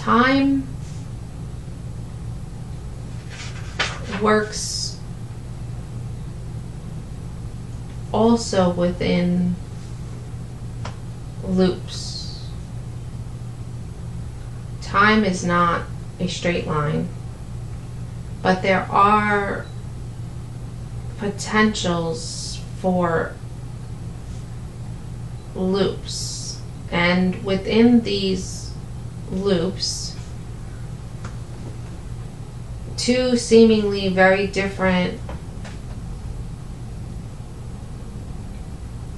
Time works also within loops. Time is not a straight line, but there are potentials for loops, and within these loops, two seemingly very different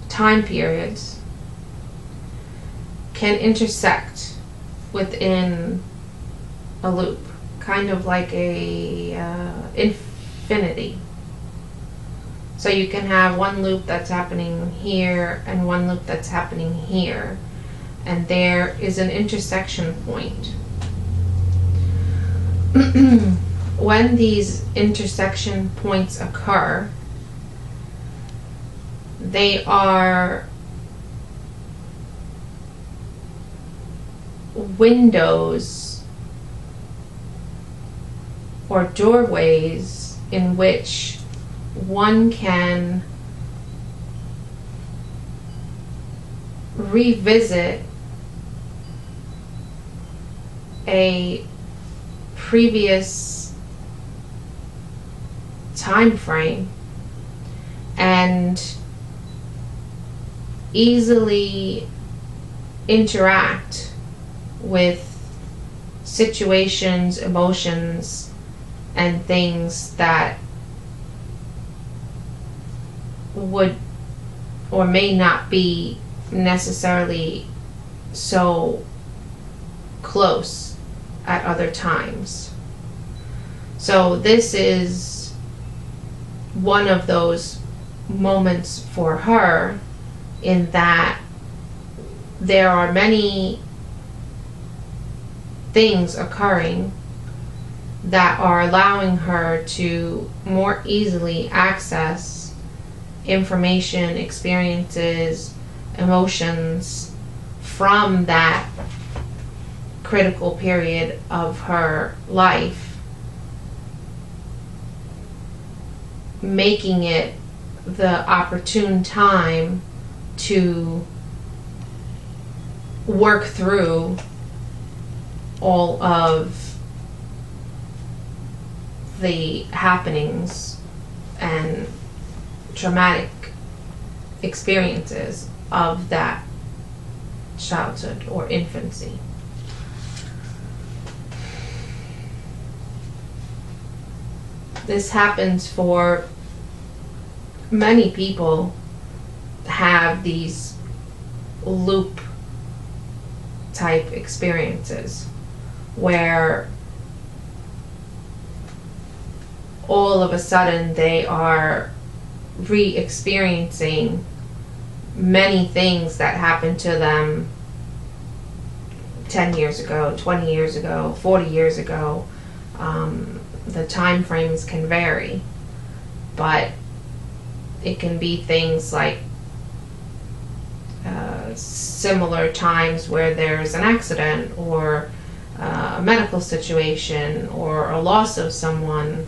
time periods can intersect within a loop, kind of like a infinity. So you can have one loop that's happening here and one loop that's happening here, and there is an intersection point. When these intersection points occur, they are windows or doorways in which one can revisit a previous time frame and easily interact with situations, emotions, and things that would or may not be necessarily so close at other times. So this is one of those moments for her, in that there are many things occurring that are allowing her to more easily access information, experiences, emotions from that critical period of her life, making it the opportune time to work through all of the happenings and traumatic experiences of that childhood or infancy. This happens for many people, have these loop type experiences where all of a sudden they are re-experiencing many things that happened to them 10 years ago, 20 years ago, 40 years ago. The time frames can vary, but it can be things like similar times where there's an accident or a medical situation or a loss of someone,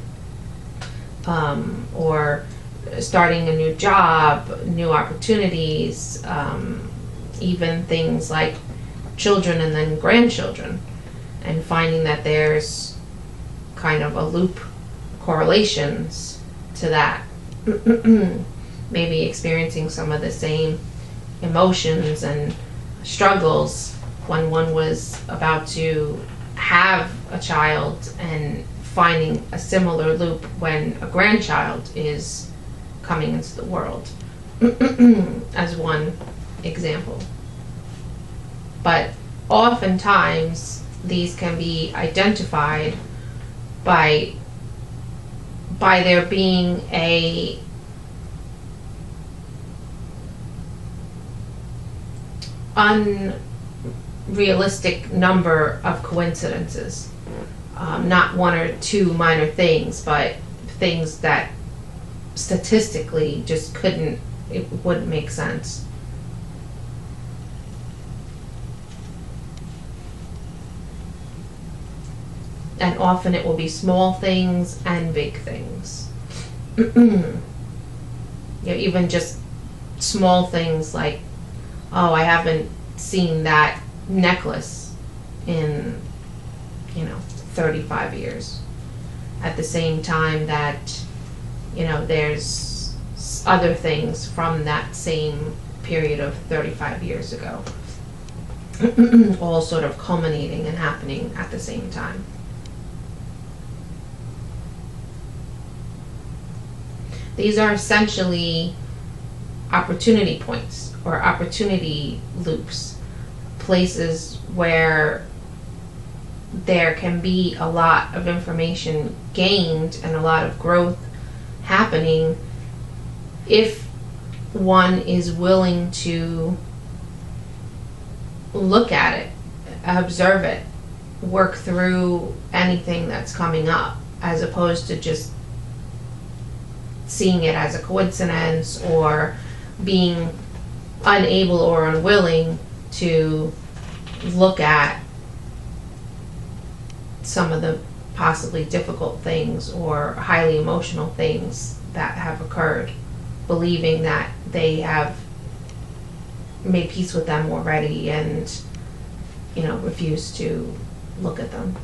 or starting a new job, new opportunities, even things like children and then grandchildren, and finding that there's kind of a loop correlations to that. Maybe experiencing some of the same emotions and struggles when one was about to have a child, and finding a similar loop when a grandchild is coming into the world, as one example. But oftentimes these can be identified by there being a unrealistic number of coincidences, not one or two minor things, but things that statistically just wouldn't make sense. And often it will be small things and big things. Even just small things like, oh, I haven't seen that necklace in 35 years. At the same time that there's other things from that same period of 35 years ago, all sort of culminating and happening at the same time. These are essentially opportunity points or opportunity loops, places where there can be a lot of information gained and a lot of growth happening if one is willing to look at it, observe it, work through anything that's coming up, as opposed to just seeing it as a coincidence or being unable or unwilling to look at some of the possibly difficult things or highly emotional things that have occurred, believing that they have made peace with them already and refuse to look at them.